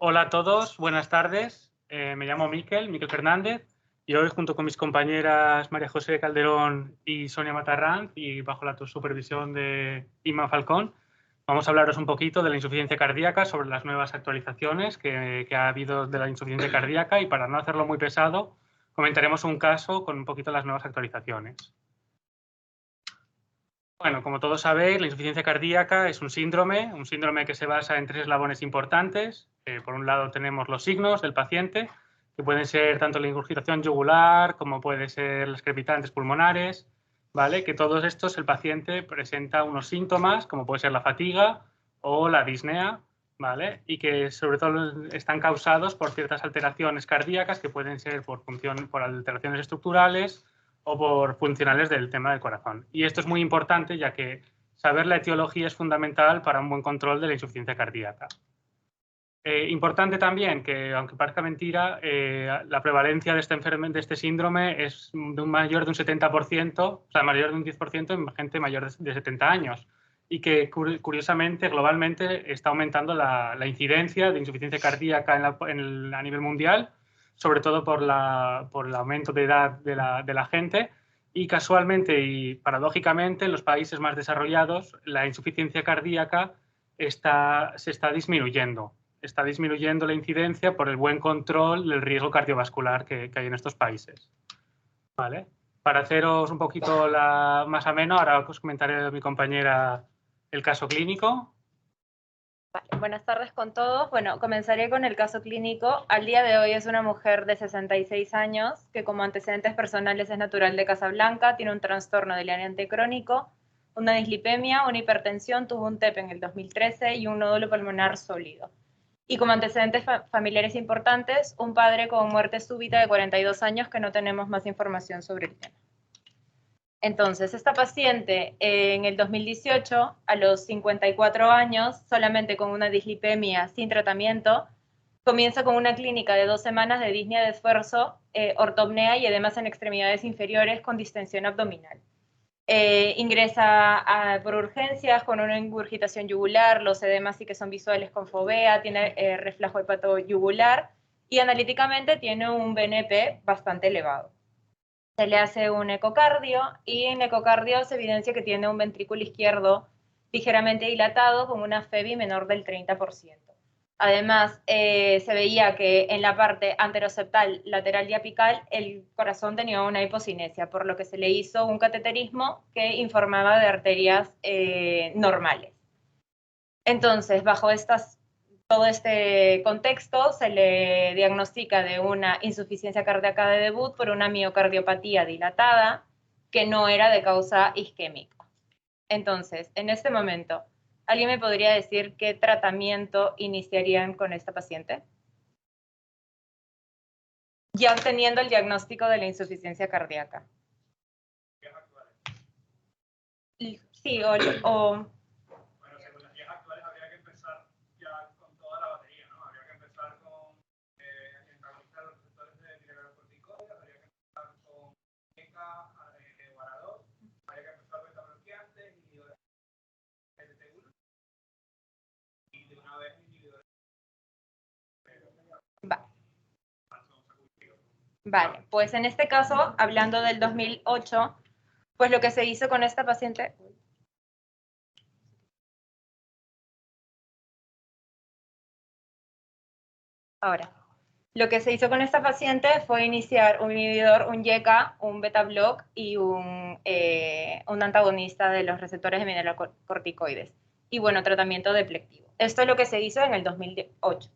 Hola a todos, buenas tardes. Me llamo Miquel Fernández, y hoy junto con mis compañeras María José Calderón y Sonia Matarranz, y bajo la supervisión de Inma Falcón, vamos a hablaros un poquito de la insuficiencia cardíaca, sobre las nuevas actualizaciones que ha habido de la insuficiencia cardíaca, y para no hacerlo muy pesado, comentaremos un caso con un poquito las nuevas actualizaciones. Bueno, como todos sabéis, la insuficiencia cardíaca es un síndrome que se basa en tres eslabones importantes. Por un lado tenemos los signos del paciente, que pueden ser tanto la ingurgitación yugular como pueden ser las crepitantes pulmonares, ¿vale? Que todos estos el paciente presenta unos síntomas, como puede ser la fatiga o la disnea, ¿vale? Y que sobre todo están causados por ciertas alteraciones cardíacas que pueden ser por alteraciones estructurales o por funcionales del tema del corazón. Y esto es muy importante, ya que saber la etiología es fundamental para un buen control de la insuficiencia cardíaca. Importante también que, aunque parezca mentira, la prevalencia de este síndrome es mayor de un 70%, o sea, mayor de un 10% en gente mayor de 70 años. Y que, curiosamente, globalmente está aumentando la incidencia de insuficiencia cardíaca a nivel mundial, sobre todo por el aumento de edad de la gente. Y casualmente y paradójicamente, en los países más desarrollados, la insuficiencia cardíaca se está disminuyendo. Está disminuyendo la incidencia por el buen control del riesgo cardiovascular que hay en estos países. ¿Vale? Para haceros un poquito más ameno, ahora os comentaré a mi compañera el caso clínico. Vale, buenas tardes con todos. Bueno, comenzaré con el caso clínico. Al día de hoy es una mujer de 66 años que como antecedentes personales es natural de Casablanca, tiene un trastorno delirante crónico, una dislipemia, una hipertensión, tuvo un TEP en el 2013 y un nódulo pulmonar sólido. Y como antecedentes familiares importantes, un padre con muerte súbita de 42 años que no tenemos más información sobre el tema. Entonces, esta paciente en el 2018, a los 54 años, solamente con una dislipemia sin tratamiento, comienza con una clínica de 2 semanas de disnea de esfuerzo, ortopnea y edemas en extremidades inferiores con distensión abdominal. Ingresa por urgencias con una ingurgitación yugular, los edemas sí que son visuales con fovea, tiene reflejo hepatoyugular y analíticamente tiene un BNP bastante elevado. Se le hace un ecocardio y en ecocardio se evidencia que tiene un ventrículo izquierdo ligeramente dilatado con una FEBI menor del 30%. Además, se veía que en la parte anteroseptal lateral y apical el corazón tenía una hipocinesia, por lo que se le hizo un cateterismo que informaba de arterias normales. Entonces, bajo todo este contexto, se le diagnostica de una insuficiencia cardíaca de debut por una miocardiopatía dilatada que no era de causa isquémica. Entonces, en este momento, ¿alguien me podría decir qué tratamiento iniciarían con esta paciente? Ya obteniendo el diagnóstico de la insuficiencia cardíaca. Sí, o Bueno, según las guías actuales habría que empezar ya con toda la batería, ¿no? Habría que empezar con antagonizar los receptores de mineralocorticoides, habría que empezar con ECA, Guara2, habría que empezar con beta-bloqueantes, inhibidores de ST1 y de una vez inhibidores. Vale, pues en este caso, hablando del 2008, pues lo que se hizo con esta paciente... Ahora, lo que se hizo con esta paciente fue iniciar un inhibidor, un YECA, un beta-block y un antagonista de los receptores de mineralocorticoides. Y bueno, tratamiento deplectivo. Esto es lo que se hizo en el 2008.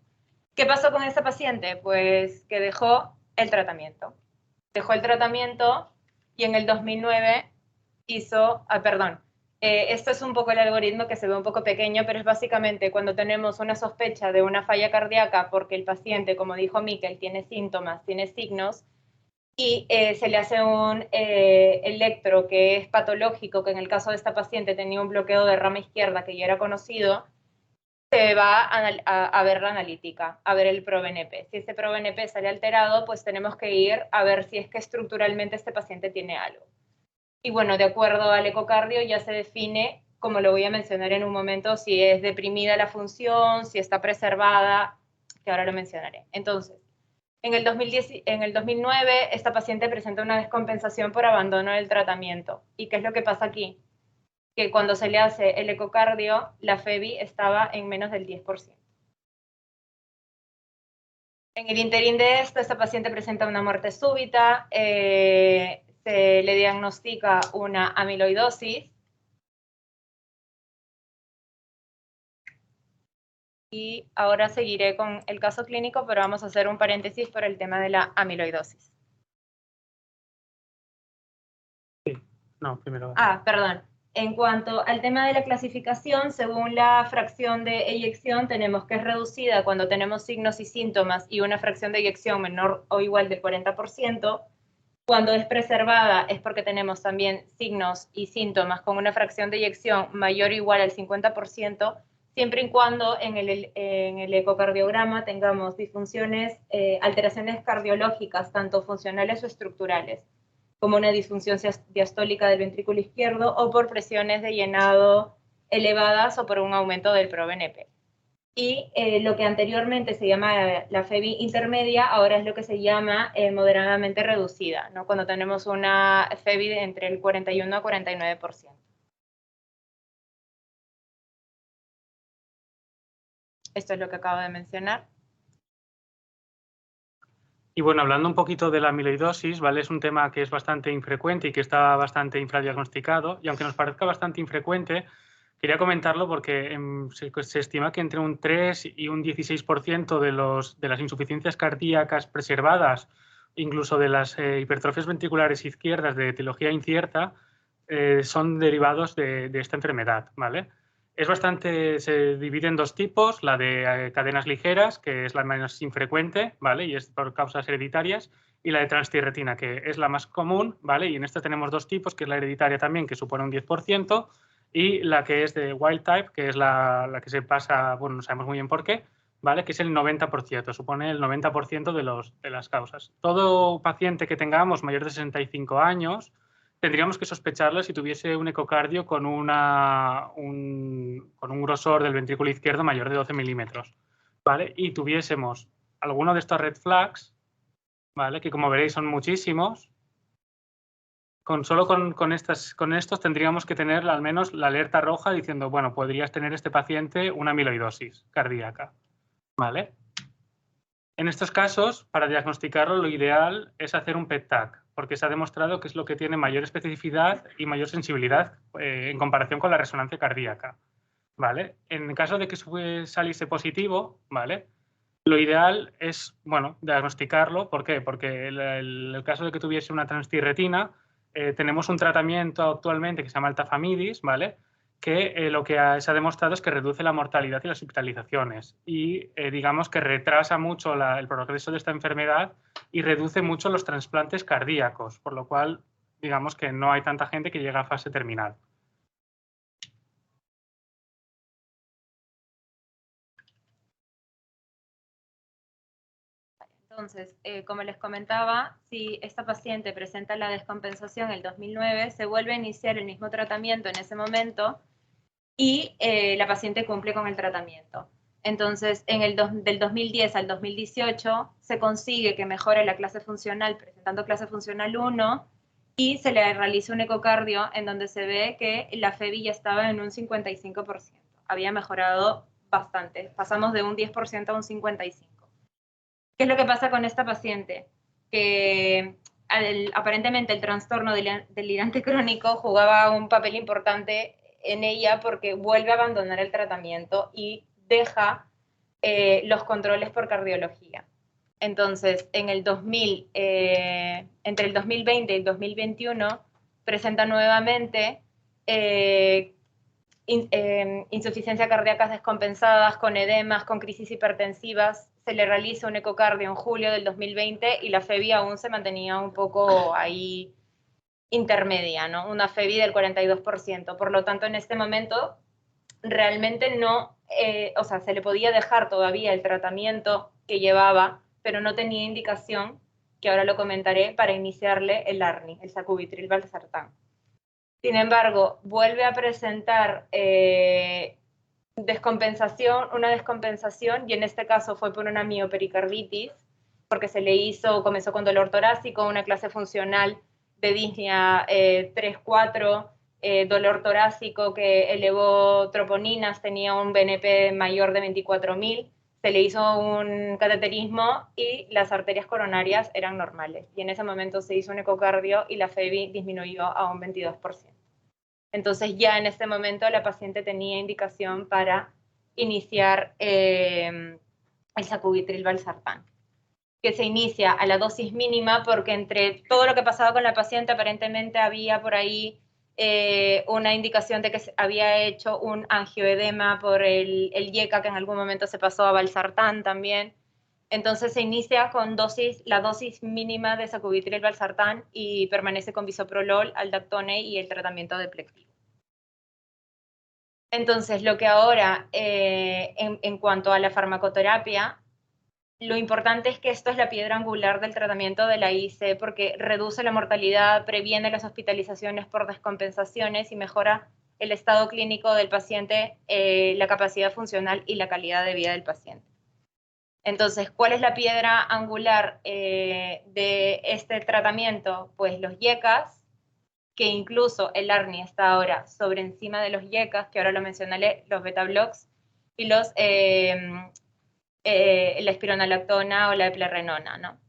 ¿Qué pasó con esta paciente? Pues que dejó el tratamiento. Dejó el tratamiento y en el 2009 hizo, esto es un poco el algoritmo que se ve un poco pequeño, pero es básicamente cuando tenemos una sospecha de una falla cardíaca porque el paciente, como dijo Miquel, tiene síntomas, tiene signos, y se le hace un electro que es patológico, que en el caso de esta paciente tenía un bloqueo de rama izquierda que ya era conocido, se va a ver la analítica, a ver el ProBNP. Si ese ProBNP sale alterado, pues tenemos que ir a ver si es que estructuralmente este paciente tiene algo. Y bueno, de acuerdo al ecocardio ya se define, como lo voy a mencionar en un momento, si es deprimida la función, si está preservada, que ahora lo mencionaré. Entonces, en el 2009, esta paciente presenta una descompensación por abandono del tratamiento. ¿Y qué es lo que pasa aquí? Que cuando se le hace el ecocardio, la FEBI estaba en menos del 10%. En el interín de esto, esta paciente presenta una muerte súbita, se le diagnostica una amiloidosis, y ahora seguiré con el caso clínico, pero vamos a hacer un paréntesis por el tema de la amiloidosis. Sí, no, primero. Perdón. En cuanto al tema de la clasificación, según la fracción de eyección, tenemos que es reducida cuando tenemos signos y síntomas y una fracción de eyección menor o igual del 40%. Cuando es preservada es porque tenemos también signos y síntomas con una fracción de eyección mayor o igual al 50%, siempre y cuando en el ecocardiograma tengamos disfunciones, alteraciones cardiológicas, tanto funcionales o estructurales, como una disfunción diastólica del ventrículo izquierdo o por presiones de llenado elevadas o por un aumento del ProBNP. Y lo que anteriormente se llamaba la FEBI intermedia, ahora es lo que se llama moderadamente reducida, ¿no? Cuando tenemos una FEBI entre el 41 a 49%. Esto es lo que acabo de mencionar. Y bueno, hablando un poquito de la amiloidosis, ¿vale? Es un tema que es bastante infrecuente y que está bastante infradiagnosticado. Y aunque nos parezca bastante infrecuente, quería comentarlo porque se estima que entre un 3 y un 16% de las insuficiencias cardíacas preservadas, incluso de las hipertrofias ventriculares izquierdas de etiología incierta, son derivados de esta enfermedad, ¿vale? Se divide en dos tipos, la de cadenas ligeras, que es la menos infrecuente, ¿vale? Y es por causas hereditarias, y la de transtierretina, que es la más común, ¿vale? Y en esta tenemos dos tipos, que es la hereditaria también, que supone un 10%, y la que es de wild type, que es la que se pasa, bueno, no sabemos muy bien por qué, ¿vale? Que es el 90%, supone el 90% de las causas. Todo paciente que tengamos mayor de 65 años, tendríamos que sospecharlo si tuviese un ecocardio con un grosor del ventrículo izquierdo mayor de 12 milímetros, ¿vale? Y tuviésemos alguno de estos red flags, ¿vale? Que como veréis son muchísimos. Con estos tendríamos que tener al menos la alerta roja diciendo, bueno, podrías tener este paciente una amiloidosis cardíaca, ¿vale? En estos casos, para diagnosticarlo, lo ideal es hacer un PET-TAC, porque se ha demostrado que es lo que tiene mayor especificidad y mayor sensibilidad en comparación con la resonancia cardíaca, ¿vale? En el caso de que saliese positivo, ¿vale? Lo ideal es, bueno, diagnosticarlo. ¿Por qué? Porque el caso de que tuviese una transtirretina, tenemos un tratamiento actualmente que se llama el tafamidis, ¿vale? Que lo que se ha demostrado es que reduce la mortalidad y las hospitalizaciones y digamos que retrasa mucho el progreso de esta enfermedad y reduce mucho los trasplantes cardíacos, por lo cual digamos que no hay tanta gente que llega a fase terminal. Entonces, como les comentaba, si esta paciente presenta la descompensación en el 2009, se vuelve a iniciar el mismo tratamiento en ese momento y la paciente cumple con el tratamiento. Entonces, del 2010 al 2018 se consigue que mejore la clase funcional presentando clase funcional 1 y se le realiza un ecocardio en donde se ve que la FEBI ya estaba en un 55%. Había mejorado bastante. Pasamos de un 10% a un 55%. ¿Qué es lo que pasa con esta paciente? Que aparentemente el trastorno delirante crónico jugaba un papel importante en ella porque vuelve a abandonar el tratamiento y deja los controles por cardiología. Entonces, entre el 2020 y el 2021, presenta nuevamente insuficiencia cardíacas descompensadas, con edemas, con crisis hipertensivas. Se le realiza un ecocardio en julio del 2020 y la FEBI aún se mantenía un poco ahí intermedia, ¿no? Una FEBI del 42%. Por lo tanto, en este momento realmente no, o sea, se le podía dejar todavía el tratamiento que llevaba, pero no tenía indicación, que ahora lo comentaré, para iniciarle el ARNI, el sacubitril valsartán. Sin embargo, vuelve a presentar una descompensación, y en este caso fue por una miopericarditis, porque comenzó con dolor torácico, una clase funcional de disnea 3-4, dolor torácico que elevó troponinas, tenía un BNP mayor de 24.000, se le hizo un cateterismo y las arterias coronarias eran normales. Y en ese momento se hizo un ecocardio y la FEBI disminuyó a un 22%. Entonces ya en este momento la paciente tenía indicación para iniciar el sacubitril/valsartán, que se inicia a la dosis mínima porque entre todo lo que pasaba con la paciente aparentemente había por ahí una indicación de que había hecho un angioedema por el YECA, que en algún momento se pasó a valsartán también. Entonces se inicia con la dosis mínima de sacubitril/valsartán y permanece con bisoprolol, aldactone y el tratamiento de plectivo. Entonces, lo que ahora, en cuanto a la farmacoterapia, lo importante es que esto es la piedra angular del tratamiento de la IC porque reduce la mortalidad, previene las hospitalizaciones por descompensaciones y mejora el estado clínico del paciente, la capacidad funcional y la calidad de vida del paciente. Entonces, ¿cuál es la piedra angular de este tratamiento? Pues los YECAs, que incluso el ARNI está ahora sobre encima de los YECAs, que ahora lo mencionaré, los beta-blocs, y la espironolactona o la eplerenona, ¿no?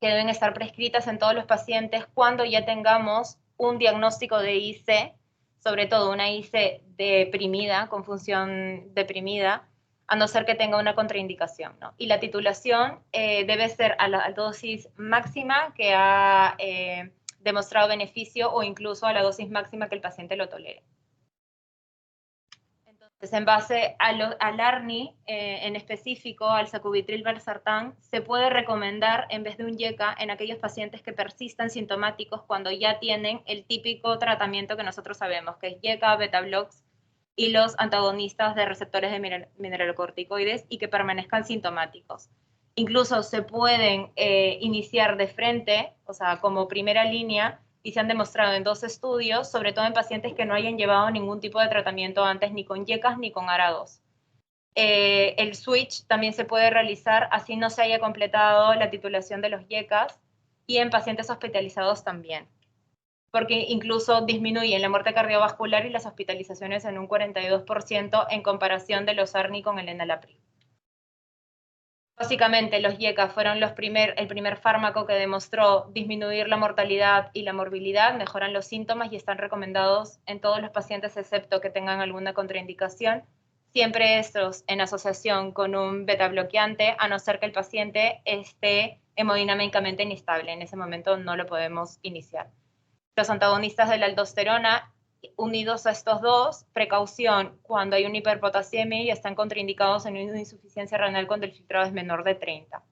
Que deben estar prescritas en todos los pacientes cuando ya tengamos un diagnóstico de IC, sobre todo una IC deprimida, con función deprimida, a no ser que tenga una contraindicación, ¿no? Y la titulación debe ser a la dosis máxima que ha demostrado beneficio o incluso a la dosis máxima que el paciente lo tolere. Entonces, en base al ARNI, en específico, al sacubitril/valsartán, se puede recomendar en vez de un YECA en aquellos pacientes que persistan sintomáticos cuando ya tienen el típico tratamiento que nosotros sabemos, que es YECA, beta-blocs y los antagonistas de receptores de mineralocorticoides y que permanezcan sintomáticos. Incluso se pueden iniciar de frente, o sea, como primera línea, y se han demostrado en 2 estudios, sobre todo en pacientes que no hayan llevado ningún tipo de tratamiento antes, ni con YECAs ni con ARA2. El switch también se puede realizar, así no se haya completado la titulación de los YECAs, y en pacientes hospitalizados también, porque incluso disminuyen la muerte cardiovascular y las hospitalizaciones en un 42% en comparación de los ARNI con el enalapril. Básicamente, los YECA fueron el primer fármaco que demostró disminuir la mortalidad y la morbilidad, mejoran los síntomas y están recomendados en todos los pacientes excepto que tengan alguna contraindicación, siempre estos en asociación con un beta-bloqueante, a no ser que el paciente esté hemodinámicamente inestable. En ese momento no lo podemos iniciar. Los antagonistas de la aldosterona, unidos a estos dos, precaución cuando hay una hiperpotasiemia y están contraindicados en una insuficiencia renal cuando el filtrado es menor de 30.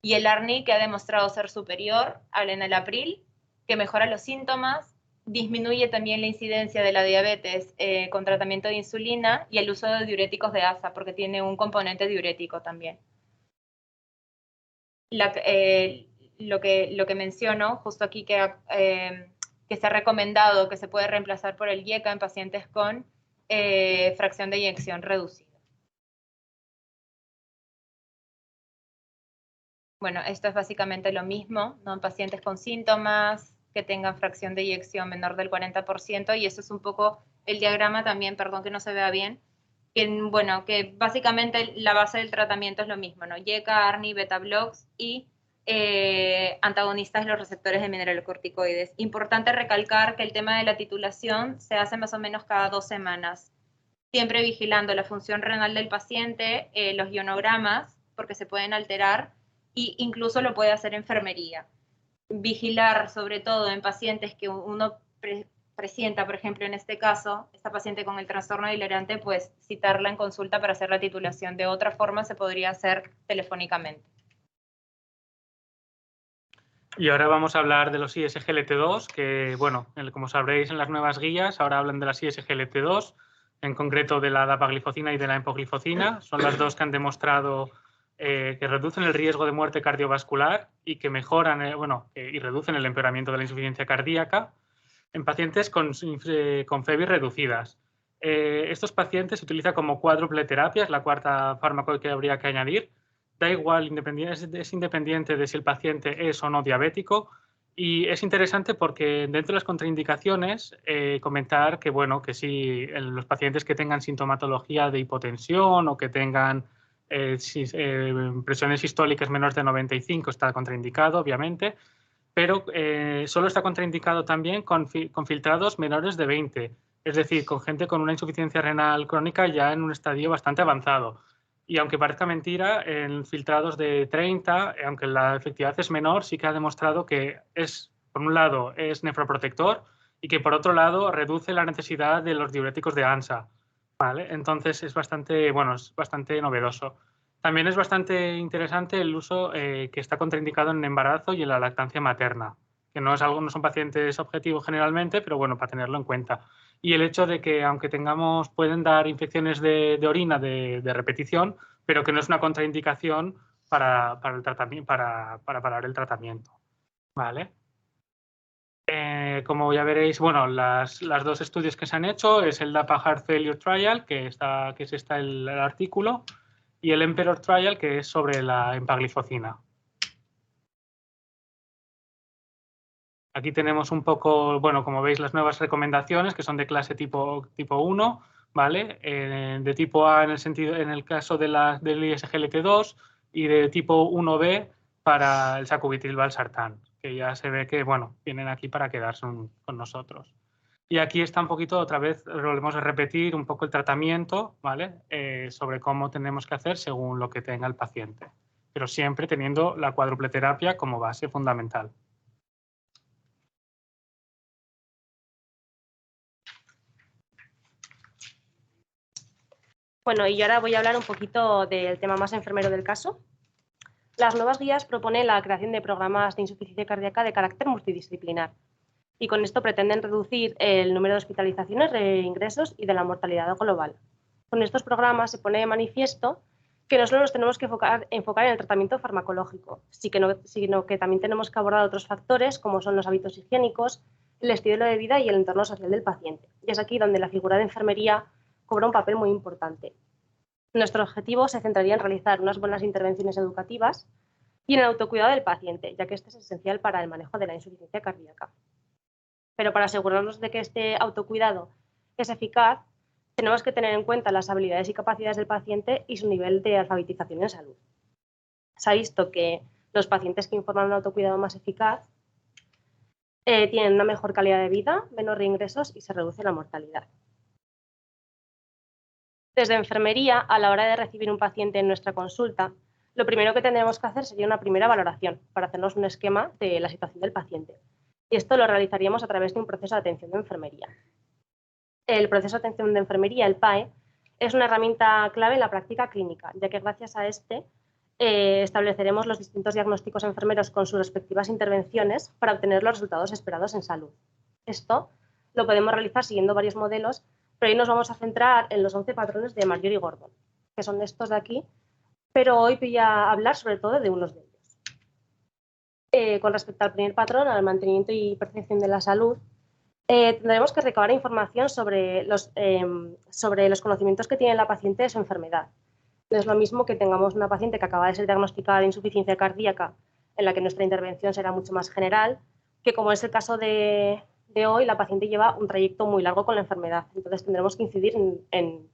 Y el ARNI, que ha demostrado ser superior al enalapril, que mejora los síntomas, disminuye también la incidencia de la diabetes con tratamiento de insulina y el uso de diuréticos de ASA, porque tiene un componente diurético también. Lo que menciono justo aquí que se ha recomendado que se puede reemplazar por el YECA en pacientes con fracción de eyección reducida. Bueno, esto es básicamente lo mismo, ¿no? En pacientes con síntomas que tengan fracción de eyección menor del 40%, y eso es un poco el diagrama también, perdón que no se vea bien, que básicamente la base del tratamiento es lo mismo, ¿no? YECA, ARNI, beta-blocs y antagonistas de los receptores de mineralocorticoides. Importante recalcar que el tema de la titulación se hace más o menos cada 2 semanas, siempre vigilando la función renal del paciente, los ionogramas, porque se pueden alterar, e incluso lo puede hacer enfermería. Vigilar, sobre todo en pacientes que uno presienta, por ejemplo, en este caso, esta paciente con el trastorno delirante, pues citarla en consulta para hacer la titulación. De otra forma, se podría hacer telefónicamente. Y ahora vamos a hablar de los ISGLT2, que, bueno, como sabréis en las nuevas guías, ahora hablan de las ISGLT2, en concreto de la dapaglifosina y de la empaglifosina. Son las dos que han demostrado que reducen el riesgo de muerte cardiovascular y que mejoran, y reducen el empeoramiento de la insuficiencia cardíaca en pacientes con FEBI reducidas. Estos pacientes se utiliza como cuádruple terapia, es la cuarta fármaco que habría que añadir. Da igual, es independiente de si el paciente es o no diabético. Y es interesante porque dentro de las contraindicaciones comentar que, bueno, que sí, los pacientes que tengan sintomatología de hipotensión o que tengan presiones sistólicas menores de 95 está contraindicado, obviamente, pero solo está contraindicado también con filtrados menores de 20, es decir, con gente con una insuficiencia renal crónica ya en un estadio bastante avanzado. Y aunque parezca mentira, en filtrados de 30, aunque la efectividad es menor, sí que ha demostrado que es, por un lado, es nefroprotector y que por otro lado reduce la necesidad de los diuréticos de ANSA. ¿Vale? Entonces es bastante, bueno, es bastante novedoso. También es bastante interesante el uso que está contraindicado en embarazo y en la lactancia materna, que no es algo, no son pacientes objetivos generalmente, pero bueno, para tenerlo en cuenta. Y el hecho de que aunque tengamos, pueden dar infecciones de orina de repetición, pero que no es una contraindicación para el tratamiento, para parar el tratamiento. ¿Vale? Como ya veréis, bueno, las dos estudios que se han hecho es el DAPA Heart Failure Trial, que es el artículo, y el Emperor Trial, que es sobre la empagliflozina. Aquí tenemos un poco, bueno, como veis, las nuevas recomendaciones, que son de clase tipo 1, ¿vale? De tipo A en el caso del ISGLT2 y de tipo 1B para el sacubitril/valsartán, que ya se ve que, bueno, vienen aquí para quedarse con nosotros. Y aquí está un poquito, otra vez, volvemos a repetir un poco el tratamiento, ¿vale? Sobre cómo tenemos que hacer según lo que tenga el paciente, pero siempre teniendo la cuádruple terapia como base fundamental. Bueno, y yo ahora voy a hablar un poquito del tema más enfermero del caso. Las nuevas guías proponen la creación de programas de insuficiencia cardíaca de carácter multidisciplinar y con esto pretenden reducir el número de hospitalizaciones, de ingresos y de la mortalidad global. Con estos programas se pone de manifiesto que no solo nos tenemos que enfocar en el tratamiento farmacológico, sino que también tenemos que abordar otros factores como son los hábitos higiénicos, el estilo de vida y el entorno social del paciente. Y es aquí donde la figura de enfermería cobra un papel muy importante. Nuestro objetivo se centraría en realizar unas buenas intervenciones educativas y en el autocuidado del paciente, ya que este es esencial para el manejo de la insuficiencia cardíaca. Pero para asegurarnos de que este autocuidado es eficaz, tenemos que tener en cuenta las habilidades y capacidades del paciente y su nivel de alfabetización en salud. Se ha visto que los pacientes que informan un autocuidado más eficaz tienen una mejor calidad de vida, menos reingresos y se reduce la mortalidad. Desde enfermería, a la hora de recibir un paciente en nuestra consulta, lo primero que tendremos que hacer sería una primera valoración para hacernos un esquema de la situación del paciente. Y esto lo realizaríamos a través de un proceso de atención de enfermería. El proceso de atención de enfermería, el PAE, es una herramienta clave en la práctica clínica, ya que gracias a este estableceremos los distintos diagnósticos enfermeros con sus respectivas intervenciones para obtener los resultados esperados en salud. Esto lo podemos realizar siguiendo varios modelos, pero hoy nos vamos a centrar en los 11 patrones de Marjorie Gordon, que son estos de aquí, pero hoy voy a hablar sobre todo de unos de ellos. Con respecto al primer patrón, al mantenimiento y percepción de la salud, tendremos que recabar información sobre los conocimientos que tiene la paciente de su enfermedad. No es lo mismo que tengamos una paciente que acaba de ser diagnosticada de insuficiencia cardíaca, en la que nuestra intervención será mucho más general, que como es el caso de hoy, la paciente lleva un trayecto muy largo con la enfermedad. Entonces tendremos que incidir en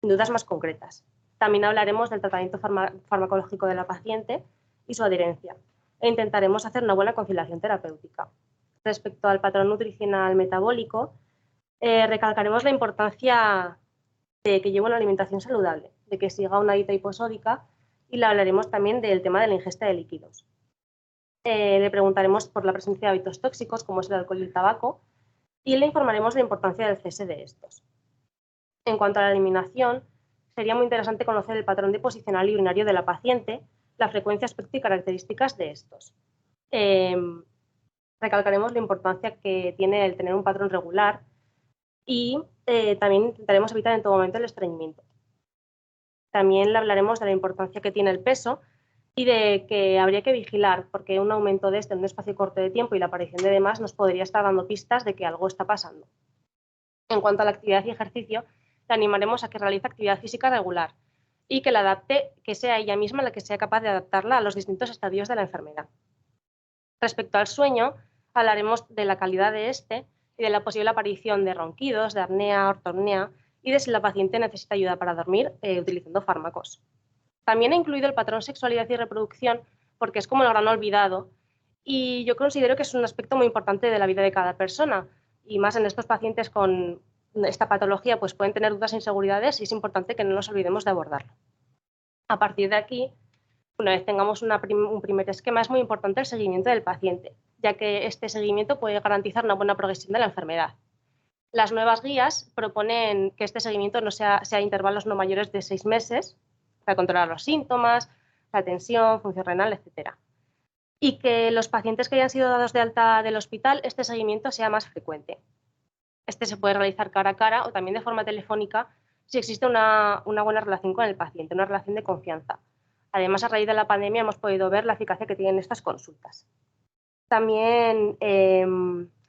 dudas más concretas. También hablaremos del tratamiento farmacológico de la paciente y su adherencia. E intentaremos hacer una buena conciliación terapéutica. Respecto al patrón nutricional metabólico, recalcaremos la importancia de que lleve una alimentación saludable, de que siga una dieta hiposódica y le hablaremos también del tema de la ingesta de líquidos. Le preguntaremos por la presencia de hábitos tóxicos como es el alcohol y el tabaco y le informaremos de la importancia del cese de estos. En cuanto a la eliminación, sería muy interesante conocer el patrón deposicional y urinario de la paciente, la frecuencia, aspecto y características de estos. Recalcaremos la importancia que tiene el tener un patrón regular y también intentaremos evitar en todo momento el estreñimiento. También le hablaremos de la importancia que tiene el peso y de que habría que vigilar, porque un aumento de este en un espacio corto de tiempo y la aparición de demás nos podría estar dando pistas de que algo está pasando. En cuanto a la actividad y ejercicio, la animaremos a que realice actividad física regular y que la adapte, que sea ella misma la que sea capaz de adaptarla a los distintos estadios de la enfermedad. Respecto al sueño, hablaremos de la calidad de este y de la posible aparición de ronquidos, de apnea, ortopnea y de si la paciente necesita ayuda para dormir utilizando fármacos. También he incluido el patrón sexualidad y reproducción porque es como el gran olvidado y yo considero que es un aspecto muy importante de la vida de cada persona y más en estos pacientes con esta patología pues pueden tener dudas e inseguridades y es importante que no nos olvidemos de abordarlo. A partir de aquí, una vez tengamos un primer esquema, es muy importante el seguimiento del paciente, ya que este seguimiento puede garantizar una buena progresión de la enfermedad. Las nuevas guías proponen que este seguimiento no sea intervalos no mayores de 6 meses para controlar los síntomas, la tensión, función renal, etc. Y que los pacientes que hayan sido dados de alta del hospital, este seguimiento sea más frecuente. Este se puede realizar cara a cara o también de forma telefónica si existe una buena relación con el paciente, una relación de confianza. Además, a raíz de la pandemia hemos podido ver la eficacia que tienen estas consultas. También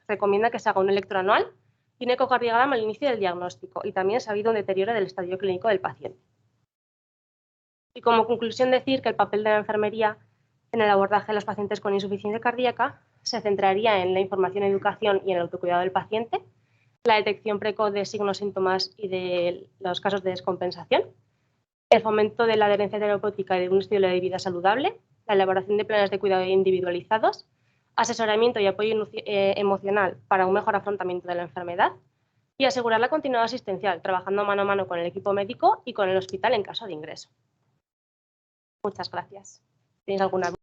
recomienda que se haga un electroanual y un ecocardiograma al inicio del diagnóstico y también se ha habido un deterioro del estadio clínico del paciente. Y como conclusión decir que el papel de la enfermería en el abordaje de los pacientes con insuficiencia cardíaca se centraría en la información, educación y en el autocuidado del paciente, la detección precoz de signos, síntomas y de los casos de descompensación, el fomento de la adherencia terapéutica y de un estilo de vida saludable, la elaboración de planes de cuidado individualizados, asesoramiento y apoyo emocional para un mejor afrontamiento de la enfermedad y asegurar la continuidad asistencial, trabajando mano a mano con el equipo médico y con el hospital en caso de ingreso. Muchas gracias. ¿Tienes alguna duda?